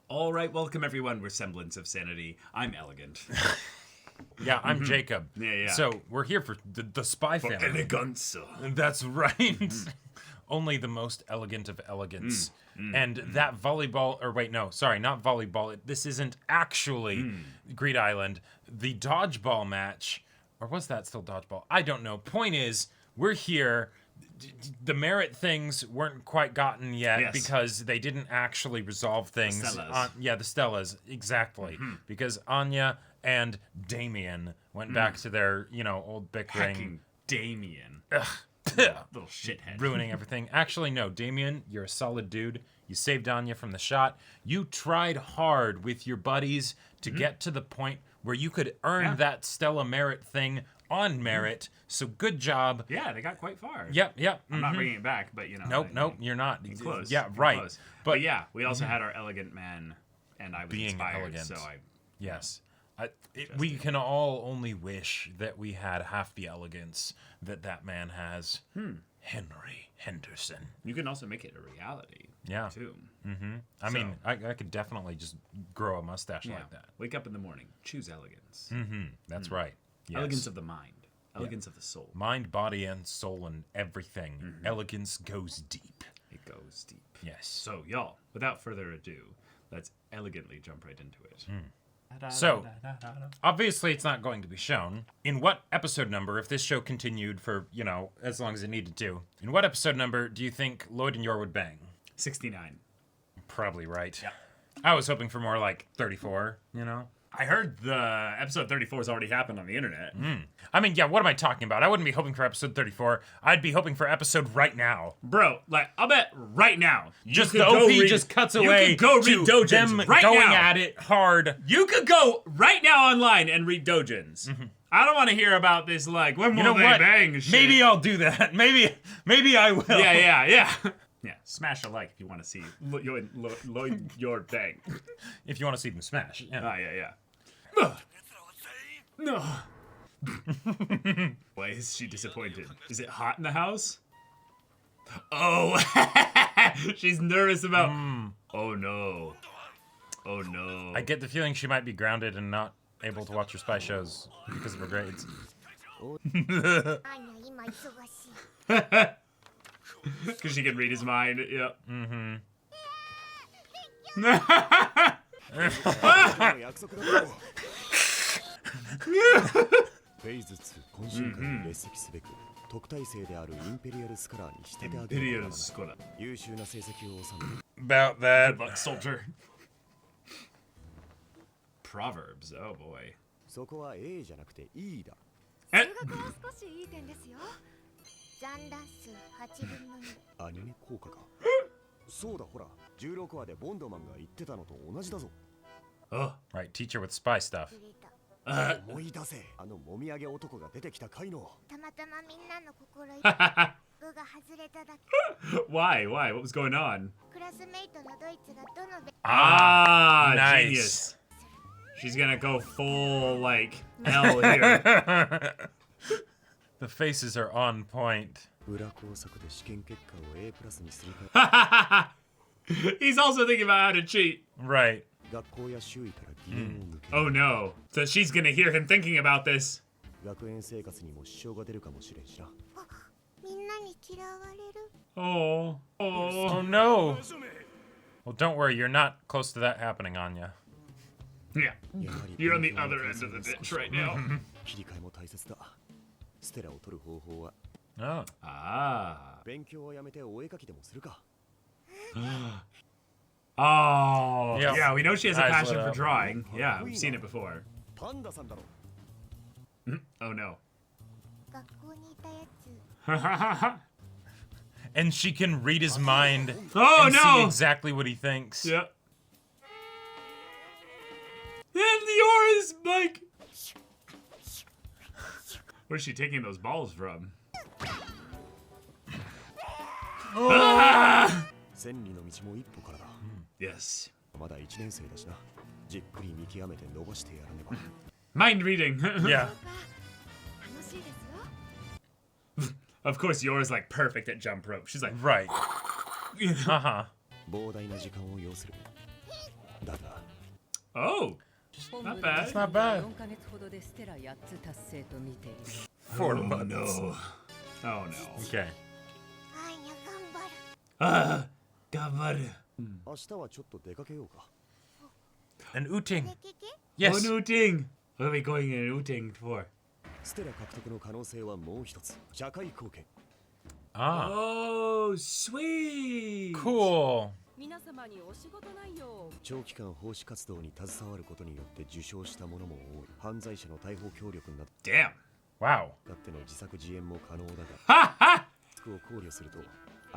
All right, welcome everyone. We're Semblance of Sanity. I'm Elegant. Yeah, I'm Jacob. Yeah. So we're here for the Spy Family. Eleganza. That's right. Only the most elegant of elegance. And that volleyball, or wait, no, sorry, not volleyball. This isn't actually Greed Island. The dodgeball match, or was that still dodgeball? I don't know. Point is, we're here. The merit things weren't quite gotten yet because they didn't actually resolve things. The Stellas. The Stellas, exactly. Because Anya and Damien went back to their, old bickering. Hecking Damien. Little shithead. Ruining everything. Actually, no, Damien, you're a solid dude. You saved Anya from the shot. You tried hard with your buddies to get to the point where you could earn that Stella merit thing on merit. So good job. Yeah, they got quite far. Yep. I'm not bringing it back, but Nope, you're not. Close. Yeah, right. Close. But yeah, we also had our elegant man, and I was being inspired, elegant. so I... Yes. We can all only wish that we had half the elegance that man has. Henry Henderson. You can also make it a reality. Yeah. Too. I mean, I could definitely just grow a mustache like that. Wake up in the morning. Choose elegance. That's right. Yes. Elegance of the mind. Elegance of the soul. Mind, body, and soul, and everything. Elegance goes deep. It goes deep. Yes. So, y'all, without further ado, let's elegantly jump right into it. So, obviously it's not going to be shown. In what episode number, if this show continued for, as long as it needed to, in what episode number do you think Lloyd and Yor would bang? 69. Probably right. Yeah. I was hoping for more like 34, I heard the episode 34 has already happened on the internet. I mean, yeah, what am I talking about? I wouldn't be hoping for episode 34. I'd be hoping for episode right now. Bro, I'll bet right now. Just the OP just cuts away. You could go read to Dojins them right going now. at it hard. You could go right now online and read Dojins. I don't want to hear about this, when will they bang shit. Maybe I'll do that. Maybe I will. Yeah. Yeah, smash a like if you want to see Lloyd your bang. If you want to see them smash. Yeah. Yeah. No. Why is she disappointed? Is it hot in the house? Oh, she's nervous about. Oh no. I get the feeling she might be grounded and not able to watch her spy shows because of her grades. Because she can read his mind. Yep. Imperial scholar. About that. Good luck, soldier. Proverbs. Oh boy. Eh. 姉効果かそうだほら16話でボンドマンが言ってたのと同じだぞ Oh. Right, teacher with spy stuff. 思い出せあのもみあげ男が出てきた回のたまたまみんなの心意気が外れただけ Why? What was going on? クラスメイトのドイツがどのべ Nice. Genius. She's gonna go full, hell here. The faces are on point. 裏工作で試験結果を A プラスにするか He's also thinking about how to cheat. Right. 学校や周囲から疑念を抜け Oh no. So she's gonna hear him thinking about this. 学園生活にも支障が出るかもしれんしなみんなに嫌われる Oh. Oh no. Well, don't worry, you're not close to that happening, Anya. Yeah. You're on the other end of the ditch right now. 切り替えも大切だステラを取る方法は Oh. Ah. 勉強をやめてお絵描きでもするか Oh. Yeah. Yeah, we know she has a Eyes passion lit for up. drawing. Yeah, we've seen it before. パンダさんだろ Oh no. 学校にいたやつ And she can read his mind Oh and see no! exactly what he thinks. Yep. And Lior is where's she taking those balls from? Ah! 千里の道も一歩からだ Yes. まだ1年生だしなじっくり見極めて伸ばしてやらねば Mind reading. Yeah. 楽しいですよ Of course, yours perfect at jump rope. She's like, Right. you know. Uh-huh. 膨大な時間を要するだが Oh, not bad. It's not bad. 4 Oh months. no. Oh no. Okay. アーニャ頑張る Ah, gabaru. 明日はちょっと出かけようか An ooting. でけけ Yes. One ooting. What are we going in an ooting for? ステラ獲得の可能性はもう一つ社会貢献 Ah. Oh, sweet. Cool. 皆様にお仕事内容長期間奉仕活動に携わることによって受賞した者も多い犯罪者の逮捕協力など Damn. Wow. かっての自作自演も可能だが Ha ha. リスクを考慮すると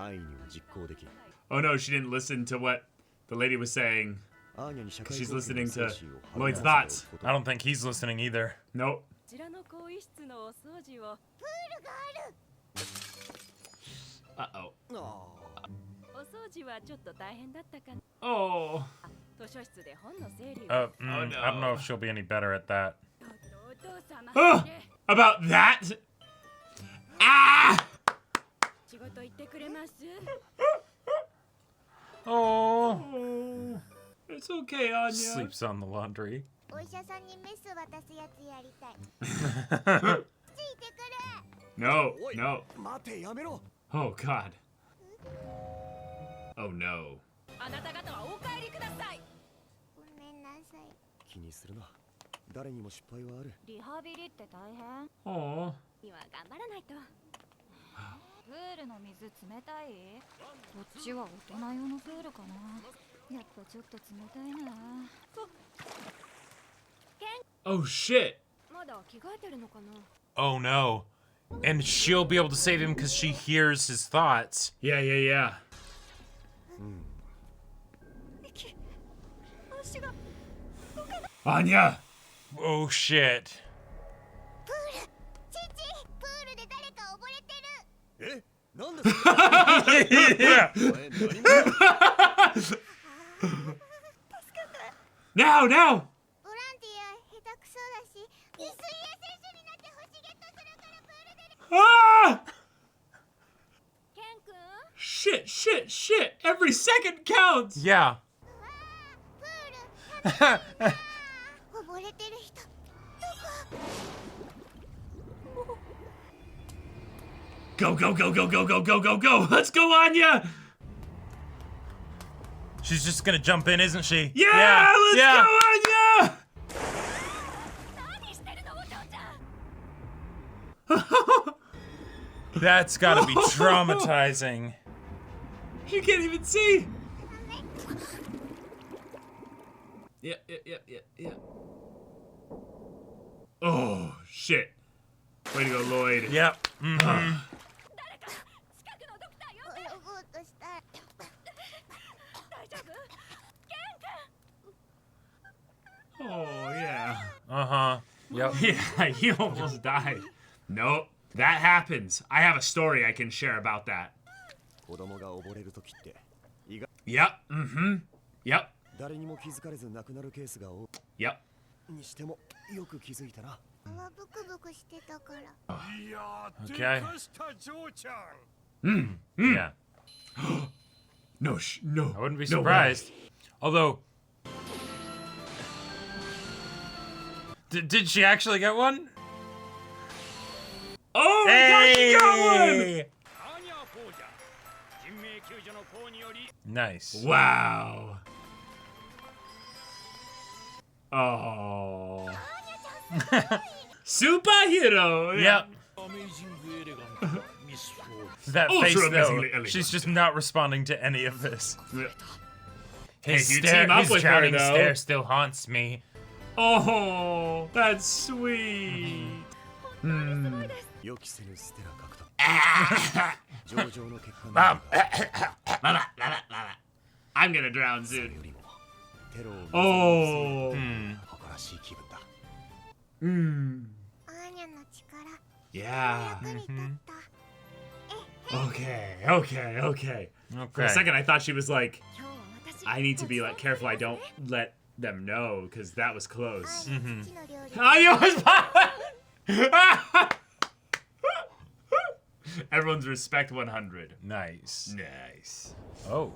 安易には実行できん Oh no, she didn't listen to what the lady was saying. アーニャに社会 She's 貢献 listening の to 精神を Lloyd's 励ませ thoughts. ておくこと I don't think he's listening either. Nope. こちらの更衣室のお掃除を Uh-oh. お掃除はちょっと大変だったかな Oh. 図書室で本の整理を I don't know no. if she'll be any better at that. お父様 Oh, about that? Ah! 仕事行ってくれます Oh. Oh. It's okay, Anya. Sleeps on the laundry. お医者さんにメス渡すやつやりたいついてくる No, おい no. 待てやめろ Oh God. Oh no. あなた方はお帰りくださいごめんなさい気にするな誰にも失敗はあるリハビリって大変 Oh. 今頑張らないとプールの水冷たい？こっちは大人用のプールかな。やっぱちょっと冷たいな。 Oh shit. まだ着替えてるのかな Oh no. And she'll be able to save him because she hears his thoughts. Yeah, yeah, yeah. 足が Anya. Oh shit. プール父プールで誰か溺れてるえなんでそんな Yeah. お前何者 Now, now. ボランティア下手くそだし水泳選手になって星ゲットするからプールで Ah! ケン君 Shit, shit, shit. Every second counts. Yeah. プール溺れてる人 Go, go, go, go, go, go, go, go, go. Let's go, Anya. She's just gonna jump in, isn't she? Yeah, let's yeah. go, Anya. 何してるのお父ちゃん That's gotta be traumatizing. You can't even see. Yeah, yeah, yeah, yeah, yeah. Oh, shit. Way to go, Lloyd. Yep. Mhm. 近くのドクター呼んで泳ごうとしたら大丈夫ケン君 Oh, yeah. Uh-huh. Yep. Yeah, he almost died. Nope. That happens. I have a story I can share about that. 子供が溺れる時って意外 Yep. Mm-hmm. Yep. 誰にも気づかれず亡くなるケースが多 Yep. いにしてもよく気づいたな泡ブクブクしてたから Okay. ジョーちゃん Yeah. No, no. I wouldn't be no way. surprised. Although... Did she actually get one? Oh my gosh, she got one! Hey! Nice. Wow. Oh. Superhero. Yep. That Ultra face, though. amazingly elegant. She's just not responding to any of this. Yeah. His if you stare, team up his with her, shouting though- stare still haunts me. Oh, that's sweet. 予期せぬステラ獲得上々の結果になるが I'm gonna drown それ soon. よりもテロを Oh. 誇らしい気分だ Mm. アーニャの力 Yeah. 役に立った、 Okay, okay, okay. For a Okay. second, I thought she was like, 今日は私 I need to be like careful I don't let them know because that was ア close. ーニャ父の料理 Anya was Everyone's respect 100. Nice. Nice. Oh.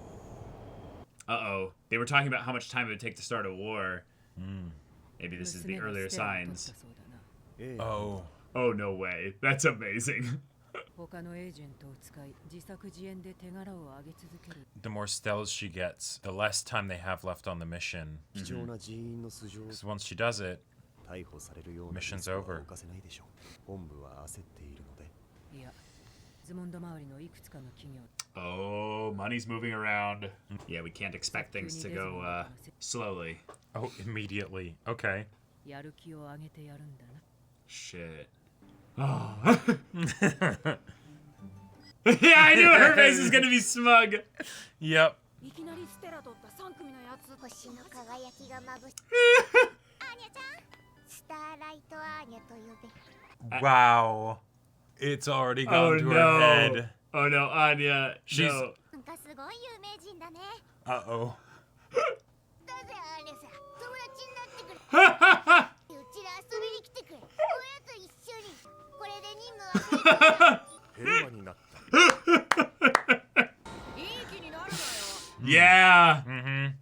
Uh-oh. They were talking about how much time it would take to start a war, Maybe this is the earlier signs. ええ Oh. Oh, no way. That's amazing. 他のエージェントを使い自作自演で手柄を上げ続ける The more stellas she gets, the less time they have left on the mission. 貴重な人員の素性を Because once she does it, 逮捕されるような Mission's リスクは over. 犯せないでしょう。本部は焦っているので。いやズモンド周りのいくつかの企業 Oh, money's moving around. Yeah, we can't expect things to go slowly. oh, immediately. Okay. やる気を上げてやるんだな Shit. Oh. Yeah, I knew her face was gonna be smug. Yep. いきなりステラ取った3組のやつ星の輝きが眩しいアーニャちゃんスターライトアーニャと呼べ Wow. It's already gone Oh to her no. head. Oh no, Anya. She's- No. なんかすごい有名人だね Uh-oh. だぜアーニャさん友達になってくれうちら遊びに来てくれ親と一緒にこれで任務は平和になった。いい気になるなよ Yeah. Mm-hmm.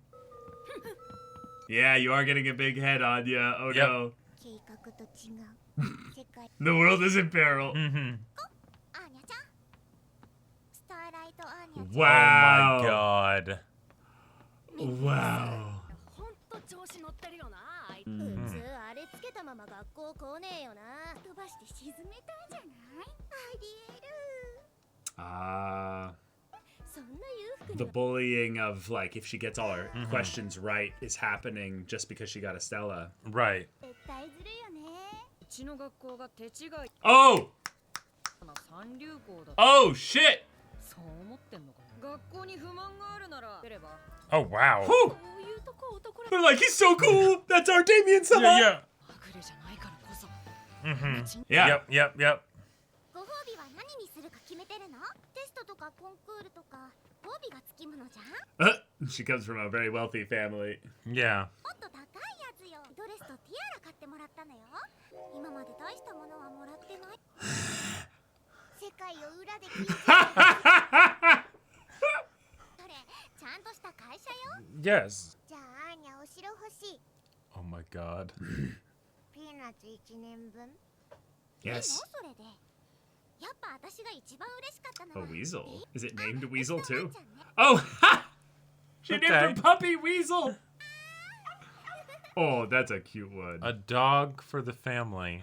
Yeah, you are getting a big head, Anya. Oh Yep. no. 計画と違う世界 The world is in peril. Mm-hmm. アーニャちゃんスターライトアーニャちゃん Wow. Oh my god. Wow. ほんと調子乗ってるよなあいつ普通あれつけたまま学校来ねえよな飛ばして沈めたんじゃないありえる Ah. そんな裕福 The な bullying of, like, if she gets all her questions right is happening just because she got a Stella. Right. 絶対ずるいよねうちの学校が手違い Oh! な三流校だ Oh, shit! そう思ってんのかな学校に不満があるなら出れば Oh, wow. Whew! こういうとこ男ら They're like, he's so cool! That's our Damien sama! Yeah, はぐれじゃないからこそ yeah. Mm-hmm. Yeah. Yep, yep, yep. ご褒美は何にするか決めてるのテストとかコンクールとか褒美がつきものじゃん She comes from a very wealthy family. Yeah. もっと高いやつよドレスとティアラ買ってもらったのよ今まで大したものはもらってない世界を裏で聞いてるそれちゃんとした会社よ Yes. じゃあアーニャお城欲しい Oh my god. ピーナッツ1年分 Yes. それでやっぱ私が一番嬉しかったの A は weasel. Is it named Weasel うちの too? ワンちゃんね Oh, ha! She named her Okay. puppy Weasel! Oh, that's a cute one. A dog for the family.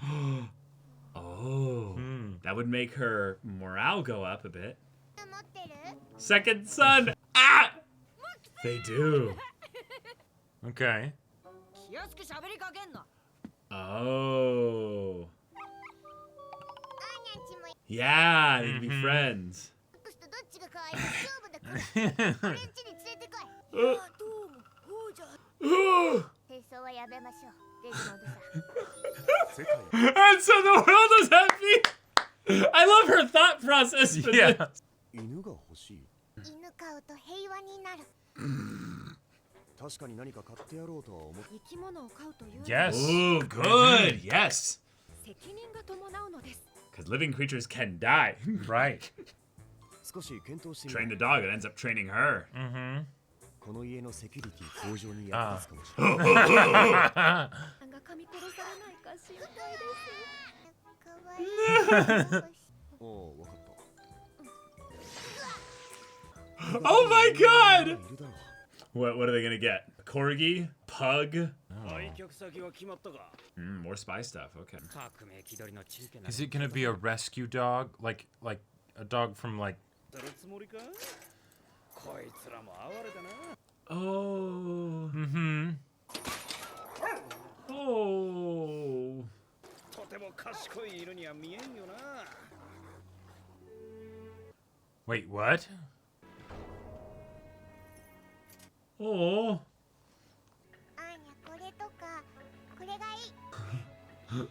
Oh, that would make her morale go up a bit. 持ってる Second son! Ah! They do. Okay. 気安く喋りかけんな Oh. アーニャんちも Yeah, they'd be friends. マックスとどっちが可愛いか勝負だから俺んちに連れてこい Uh, どうもそうじゃ oh. 戦争はやめましょうデジモンドさん世界 And so the world is happy! I love her thought process for Yeah. this. 犬が欲しい。犬飼うと平和になる確かに何か買ってやろうとは思っ生き物を飼うというのは Yes. Ooh, good. Yes. 責任が伴うのです Because living creatures can die. Right. 少し検討してみ Train る the dog, it ends up training her. Mm-hmm. この家のセキュリティ向上に役立つかもしれない。が噛み殺されないか心配ですかわいいおお、わかった。 Oh my god! いるだろう。 What are they gonna get? Corgi? Pug? 売却先は決まったか More spy stuff. Okay. 革命気取りのチンケな Is it gonna be a rescue dog? Like a dog from like やるつもりかこいつらも哀れだな Oh. Mm-hmm. Oh. とても賢い犬には見えんよな Wait, what? Oh. アーニャこれとかこれがいい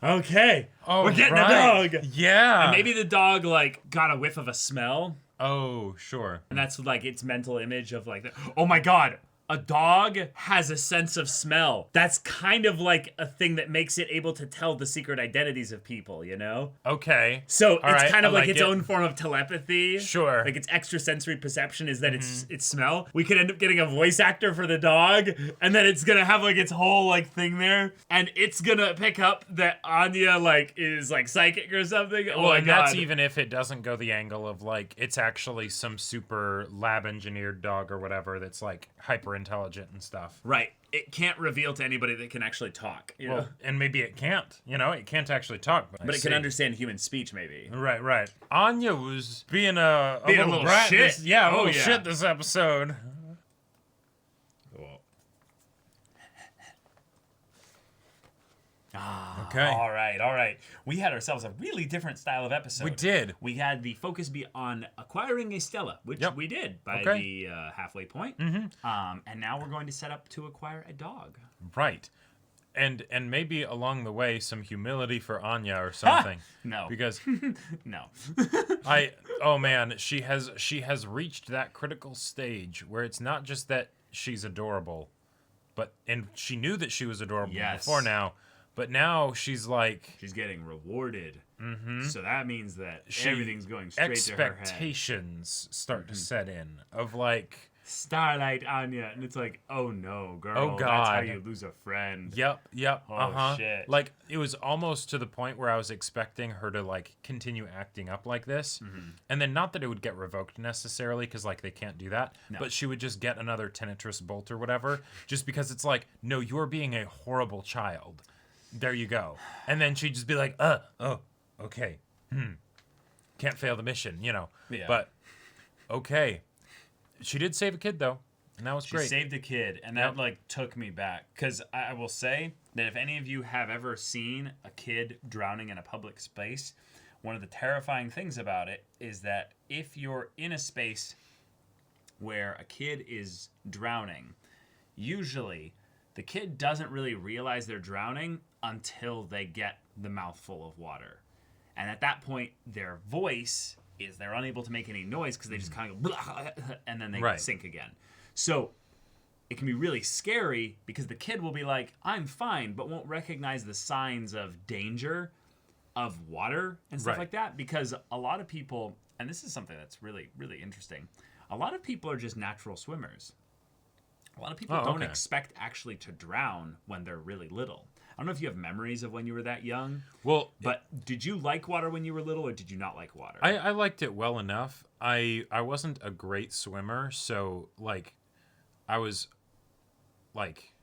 Okay. Oh, We're getting right. a dog. Yeah. And maybe the dog like got a whiff of a smell, Oh, sure. and that's like its mental image of like, oh my god, A dog has a sense of smell. That's kind of like a thing that makes it able to tell the secret identities of people, you know? Okay. So All it's right, kind of I like like its it. own form of telepathy. Sure. Like its extrasensory perception is that it's smell. We could end up getting a voice actor for the dog, and then it's gonna have like its whole like thing there, and it's gonna pick up that Anya like is like psychic or something. Oh Well, my and god. that's even if it doesn't go the angle of like it's actually some super lab engineered dog or whatever that's like hyper intelligent and stuff. Right. It can't reveal to anybody that can actually talk. You know? Well, and maybe it can't. You know, it can't actually talk, But I it can see. understand human speech, maybe. Right. Anya was being a little brat shit. This, yeah, a Oh, little yeah. shit this episode. Okay. All right. We had ourselves a really different style of episode. We did. We had the focus be on acquiring a Stella, which Yep. we did by Okay. the halfway point. And now we're going to set up to acquire a dog. Right. And maybe along the way some humility for Anya or something. No. Because No. oh man, she has reached that critical stage where it's not just that she's adorable, and she knew that she was adorable Yes. before now, but now she's like She's getting rewarded. So that means that everything's going straight to her head. expectations start to set in of like Starlight Anya. And it's like, oh no, girl. Oh, That's how God. you lose a friend. Yep. Oh, shit. Like it was almost to the point where I was expecting her to like continue acting up like this, and then not that it would get revoked necessarily, because like they can't do that, but she would just get another tinnitus bolt or whatever, just because it's like, no, you're being a horrible child. There you go, and then she'd just be like, oh, okay, can't fail the mission, you know. Yeah. But okay, she did save a kid though. And that was She great. saved a kid, and that like took me back. Because I will say that if any of you have ever seen a kid drowning in a public space, one of the terrifying things about it is that if you're in a space where a kid is drowning, usually the kid doesn't really realize they're drowning until they get the mouthful of water. And at that point, their voice is they're unable to make any noise because they just kind of go, blah, and then they Right. sink again. So it can be really scary because the kid will be like, I'm fine, but won't recognize the signs of danger of water and stuff Right. like that. Because a lot of people, and this is something that's really, really interesting, a lot of people are just natural swimmers. A lot of people Oh, don't okay. expect actually to drown when they're really little. I don't know if you have memories of when you were that young, Well, but did you like water when you were little, or did you not like water? I liked it well enough. I wasn't a great swimmer, so like I was like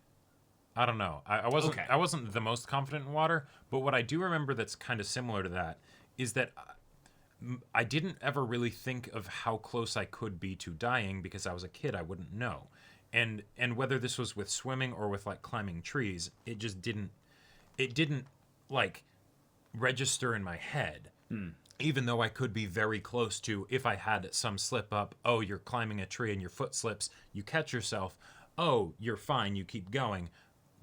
I don't know. I wasn't Okay. I wasn't the most confident in water, but what I do remember that's kind of similar to that is that I didn't ever really think of how close I could be to dying because I was a kid. I wouldn't know. And whether this was with swimming or with like climbing trees, it just didn't like register in my head. Even though I could be very close to, if I had some slip up, oh, you're climbing a tree and your foot slips, you catch yourself, oh, you're fine, you keep going.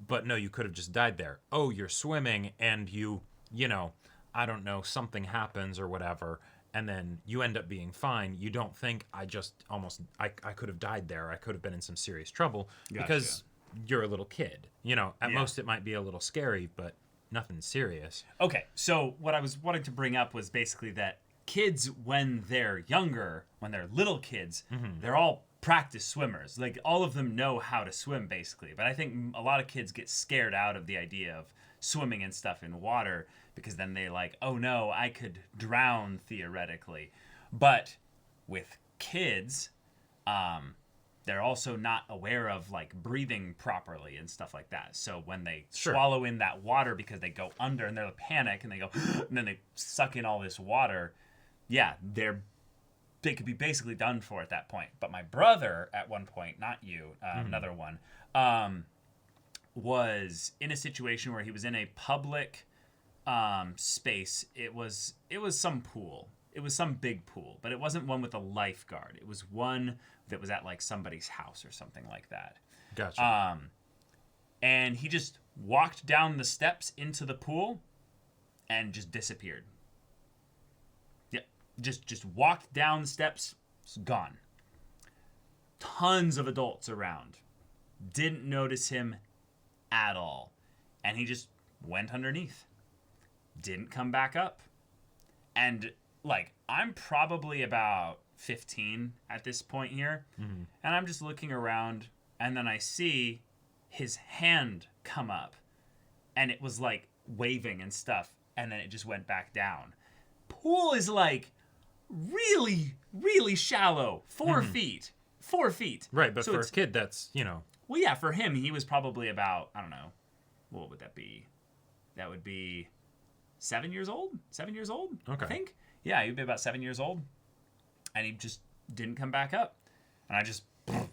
But no, you could have just died there. Oh, you're swimming and you know, I don't know, something happens or whatever, and then you end up being fine. You don't think I could have died there. I could have been in some serious trouble because you're a little kid. You know, at most it might be a little scary, but nothing serious. Okay, so what I was wanting to bring up was basically that kids, when they're younger, when they're little kids, they're all practice swimmers. Like, all of them know how to swim, basically. But I think a lot of kids get scared out of the idea of swimming and stuff in water because then they like, oh no, I could drown theoretically. But with kids, they're also not aware of like breathing properly and stuff like that. So when they swallow in that water because they go under and they're panic and they go, and then they suck in all this water, yeah, they could be basically done for at that point. But my brother at one point, not you, another one, was in a situation where he was in a public space. It was some pool. It was some big pool, but it wasn't one with a lifeguard. It was one that was at like somebody's house or something like that. Gotcha. And he just walked down the steps into the pool and just disappeared. Yeah, just walked down the steps, gone. Tons of adults around. Didn't notice him at all. And he just went underneath. Didn't come back up. And, like, I'm probably about 15 at this point here. And I'm just looking around, and then I see his hand come up. And it was, like, waving and stuff. And then it just went back down. Pool is, like, really, really shallow. 4 feet. 4 feet. Right, but So for a it's- kid, that's, you know. Well, yeah, for him, he was probably about, I don't know, what would that be? That would be 7 years old? 7 years old, Okay. I think. Yeah, he'd be about 7 years old. And he just didn't come back up. And I just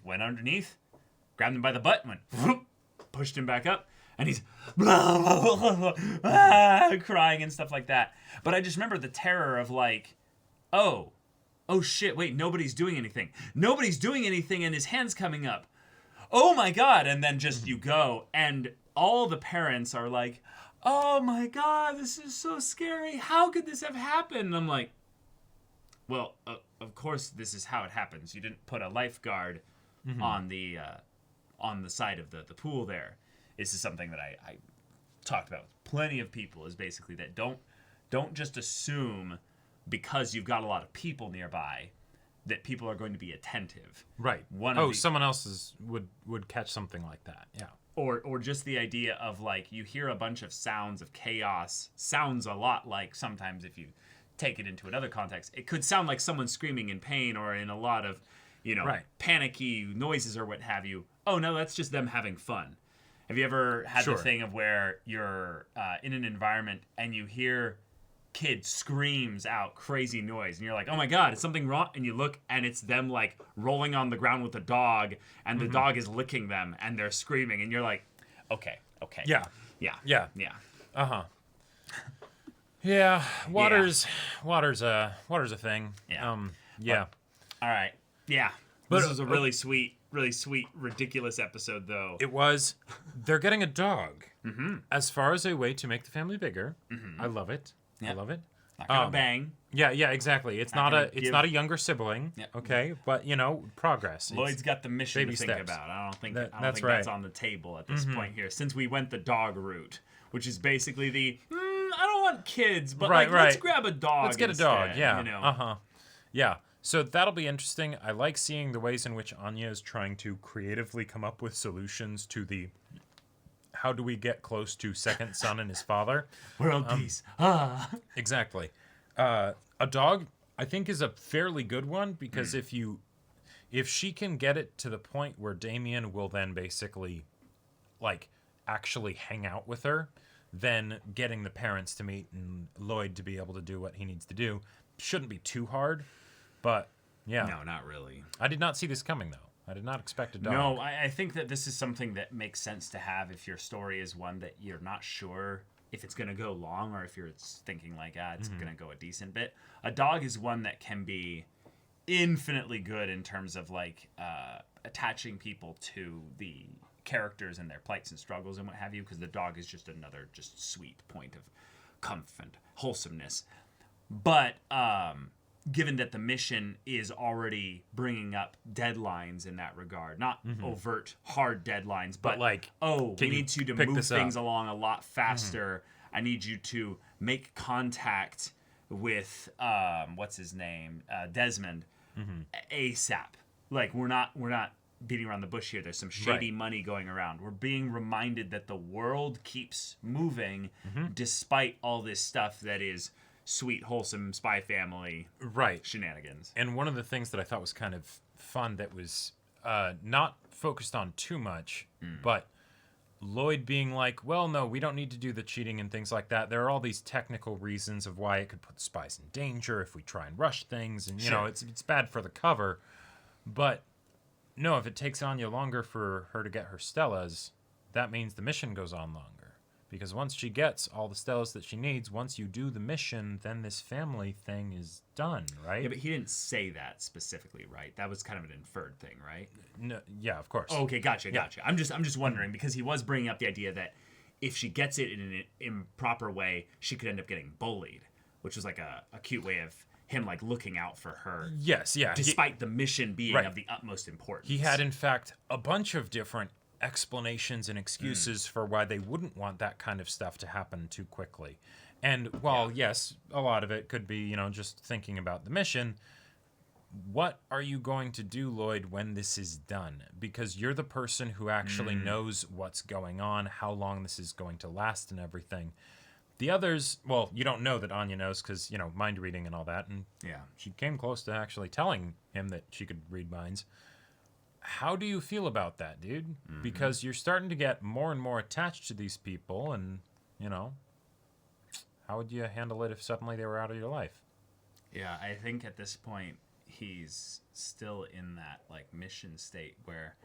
went underneath, grabbed him by the butt, and went, pushed him back up. And he's crying and stuff like that. But I just remember the terror of like, oh shit, wait, nobody's doing anything. Nobody's doing anything and his hand's coming up. Oh my God. And then just you go and all the parents are like, oh my God, this is so scary. How could this have happened? And I'm like, well, of course this is how it happens. You didn't put a lifeguard on the side of the pool there. This is something that I talked about with plenty of people, is basically that don't just assume because you've got a lot of people nearby that people are going to be attentive. Right. Someone else would catch something like that. Yeah. Or just the idea of like you hear a bunch of sounds of chaos. Sounds a lot like sometimes if you take it into another context, it could sound like someone screaming in pain or in a lot of, panicky noises or what have you. Oh no, that's just them having fun. Have you ever had the thing of where you're in an environment and you hear kid screams out crazy noise and you're like, oh my God, is something wrong? And you look and it's them like rolling on the ground with a dog and the dog is licking them and they're screaming and you're like, okay. Yeah. Yeah. Uh-huh. Yeah, water's a thing. Yeah. Yeah. All right. Yeah. But- This was a really sweet, ridiculous episode though. It was. They're getting a dog. As far as a way to make the family bigger. I love it. Yeah. I love it. Not gonna bang. Yeah, exactly. It's Not not gonna not a younger sibling. Yeah. Okay, but progress. Lloyd's got the mission baby to think steps. about. I don't think That's that's right. on the table at this point here. Since we went the dog route, which is basically the I don't want kids, but Right, let's right. grab a dog. Let's get a instead, dog. Yeah. You know? Yeah. So that'll be interesting. I like seeing the ways in which Anya is trying to creatively come up with solutions to the how do we get close to second son and his father. World peace. Exactly. A dog, I think, is a fairly good one because if she can get it to the point where Damien will then basically, like, actually hang out with her, then getting the parents to meet and Lloyd to be able to do what he needs to do shouldn't be too hard. But yeah, No, not really. I did not see this coming though. I did not expect a dog. No, I think that this is something that makes sense to have if your story is one that you're not sure if it's going to go long or if you're thinking like, it's going to go a decent bit. A dog is one that can be infinitely good in terms of like attaching people to the characters and their plights and struggles and what have you, because the dog is just another just sweet point of comfort and wholesomeness. But given that the mission is already bringing up deadlines in that regard, not overt hard deadlines, but like, we can need you to pick move this things up? along a lot faster. I need you to make contact with what's his name, Desmond, ASAP. Like we're not beating around the bush here. There's some shady money going around. We're being reminded that the world keeps moving despite all this stuff that is sweet, wholesome spy family shenanigans. And one of the things that I thought was kind of fun that was not focused on too much, but Lloyd being like, well, no, we don't need to do the cheating and things like that. There are all these technical reasons of why it could put spies in danger if we try and rush things. And, you know, it's bad for the cover. But, no, if it takes Anya longer for her to get her Stellas, that means the mission goes on longer. Because once she gets all the Stellas that she needs, once you do the mission, then this family thing is done, right? Yeah, but he didn't say that specifically, right? That was kind of an inferred thing, right? No, yeah, of course. Oh, okay, gotcha. I'm just wondering because he was bringing up the idea that if she gets it in an improper way, she could end up getting bullied, which was like a cute way of him like looking out for her. Yes, yeah. Despite the mission being of the utmost importance. He had, in fact, a bunch of different explanations and excuses for why they wouldn't want that kind of stuff to happen too quickly. And while, yes, a lot of it could be, you know, just thinking about the mission, what are you going to do, Lloyd, when this is done? Because you're the person who actually knows what's going on, how long this is going to last and everything. The others, well, you don't know that Anya knows because, you know, mind reading and all that. And she came close to actually telling him that she could read minds. How do you feel about that, dude? Because you're starting to get more and more attached to these people and, you know, how would you handle it if suddenly they were out of your life? Yeah, I think at this point he's still in that like mission state where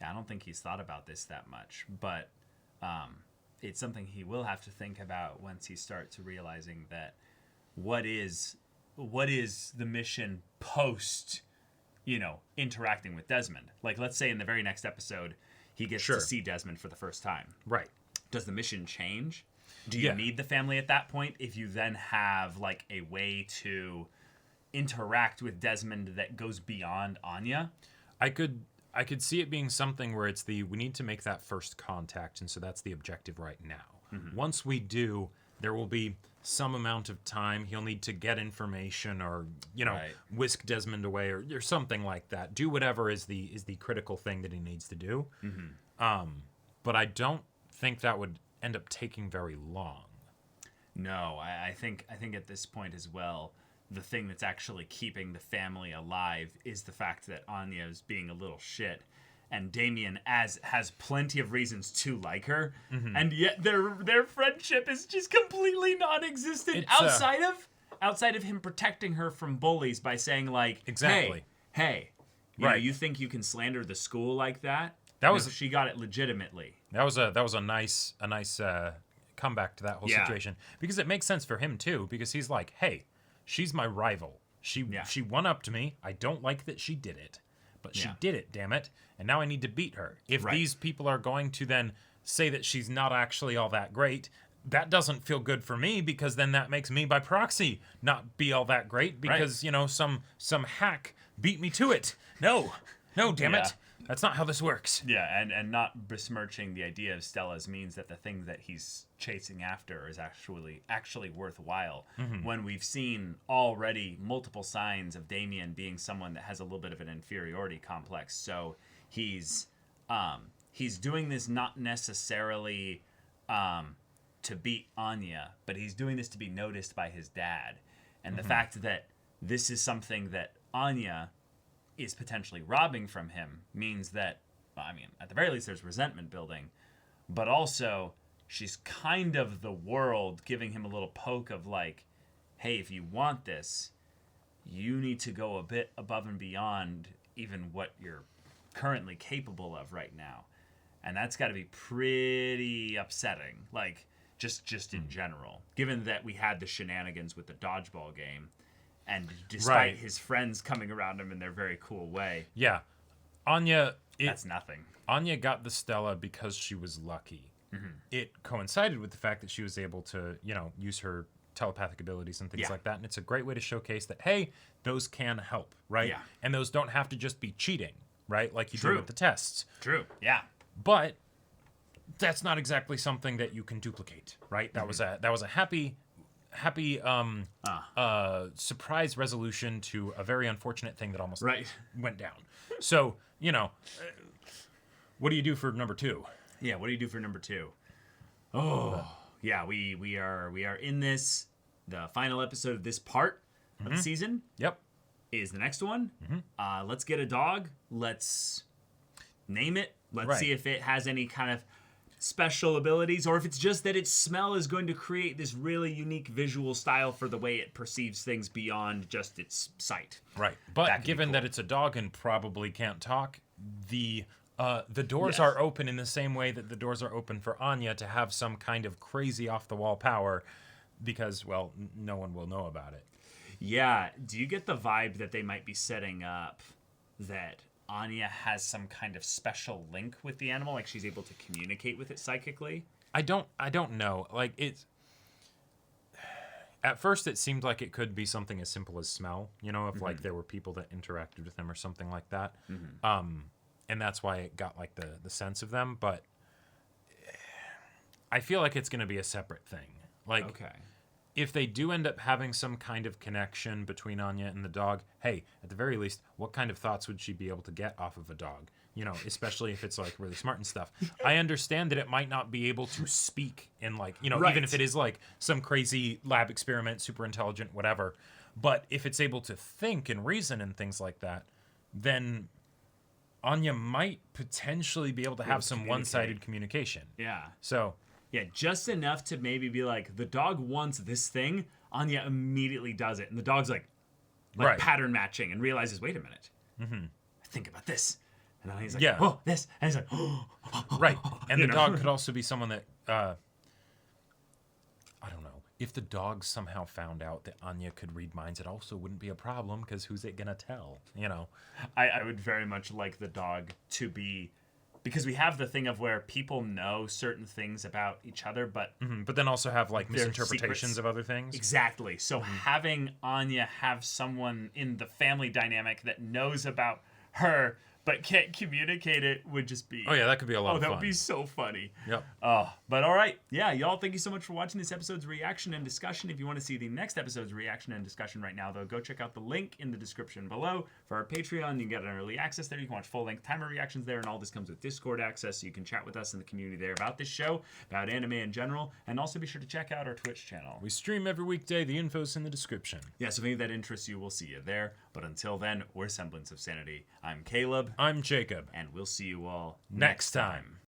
I don't think he's thought about this that much, but it's something he will have to think about once he starts realizing that what is the mission post, you know, interacting with Desmond. Like, let's say in the very next episode he gets to see Desmond for the first time. Right. Does the mission change? Do you need the family at that point if you then have like a way to interact with Desmond that goes beyond Anya? I could see it being something where it's we need to make that first contact, and so that's the objective right now. Once we do, there will be some amount of time he'll need to get information or, you know, whisk Desmond away or something like that. Do whatever is the critical thing that he needs to do. But I don't think that would end up taking very long. No, I think at this point as well, the thing that's actually keeping the family alive is the fact that Anya is being a little shit, and Damien has plenty of reasons to like her, and yet their friendship is just completely non-existent outside of him protecting her from bullies by saying like, hey, you know, you think you can slander the school like that? She got it legitimately. That was a nice comeback to that whole situation, because it makes sense for him too, because he's like, hey, she's my rival. She won up to me. I don't like that she did it, but she did it, damn it. And now I need to beat her. If these people are going to then say that she's not actually all that great, that doesn't feel good for me, because then that makes me by proxy not be all that great because, you know, some hack beat me to it. No, damn it. That's not how this works. Yeah, and not besmirching the idea of Stella's means that the thing that he's chasing after is actually worthwhile. When we've seen already multiple signs of Damien being someone that has a little bit of an inferiority complex. So he's doing this not necessarily to beat Anya, but he's doing this to be noticed by his dad. And the fact that this is something that Anya is potentially robbing from him means that, I mean, at the very least there's resentment building, but also she's kind of the world giving him a little poke of like, hey, if you want this, you need to go a bit above and beyond even what you're currently capable of right now. And that's got to be pretty upsetting, like just in general, given that we had the shenanigans with the dodgeball game. And despite his friends coming around him in their very cool way. Yeah. Anya... that's nothing. Anya got the Stella because she was lucky. It coincided with the fact that she was able to, you know, use her telepathic abilities and things like that. And it's a great way to showcase that, hey, those can help, right? Yeah. And those don't have to just be cheating, right? Like you do with the tests. True, yeah. But that's not exactly something that you can duplicate, right? That was a happy surprise resolution to a very unfortunate thing that almost went down. So, you know, what do you do for number 2? Yeah, what do you do for number 2? Oh, yeah, we are in this. The final episode of this part of the season. Yep, is the next one. Let's get a dog. Let's name it. Let's see if it has any kind of special abilities, or if it's just that its smell is going to create this really unique visual style for the way it perceives things beyond just its sight. Right. But given that it's a dog and probably can't talk, the doors are open in the same way that the doors are open for Anya to have some kind of crazy off-the-wall power because, well, no one will know about it. Yeah. Do you get the vibe that they might be setting up that Anya has some kind of special link with the animal, like she's able to communicate with it psychically? I don't know. Like, it's... At first, it seemed like it could be something as simple as smell, you know, if, like, there were people that interacted with them or something like that. and that's why it got like the sense of them. But I feel like it's going to be a separate thing. Like, Okay. if they do end up having some kind of connection between Anya and the dog, hey, at the very least, what kind of thoughts would she be able to get off of a dog? You know, especially if it's like really smart and stuff. I understand that it might not be able to speak in like, you know, Right. even if it is like some crazy lab experiment, super intelligent, whatever. But if it's able to think and reason and things like that, then Anya might potentially be able to have some one-sided communication. Yeah. So, Yeah, just enough to maybe be like, the dog wants this thing. Anya immediately does it. And the dog's like Right. pattern matching and realizes, wait a minute. Think about this. And Anya's like, Yeah. oh, this. And he's like, oh. right. And You the know? dog could also be someone that, I don't know. If the dog somehow found out that Anya could read minds, it also wouldn't be a problem because who's it going to tell, you know? I would very much like the dog to be, because we have the thing of where people know certain things about each other, but But then also have like Their misinterpretations secrets. of other things. exactly. So having Anya have someone in the family dynamic that knows about her but can't communicate it would just be. Oh, yeah, that could be a lot Oh, of that fun. would be so funny. Yep. But all right. Yeah, y'all, thank you so much for watching this episode's reaction and discussion. If you want to see the next episode's reaction and discussion right now, though, go check out the link in the description below for our Patreon. You can get an early access there. You can watch full-length timer reactions there, and all this comes with Discord access, so you can chat with us in the community there about this show, about anime in general, and also be sure to check out our Twitch channel. We stream every weekday. The info's in the description. Yeah, so if any of that interests you, we'll see you there. But until then, we're Semblance of Sanity. I'm Caleb, I'm Jacob. and we'll see you all Next time.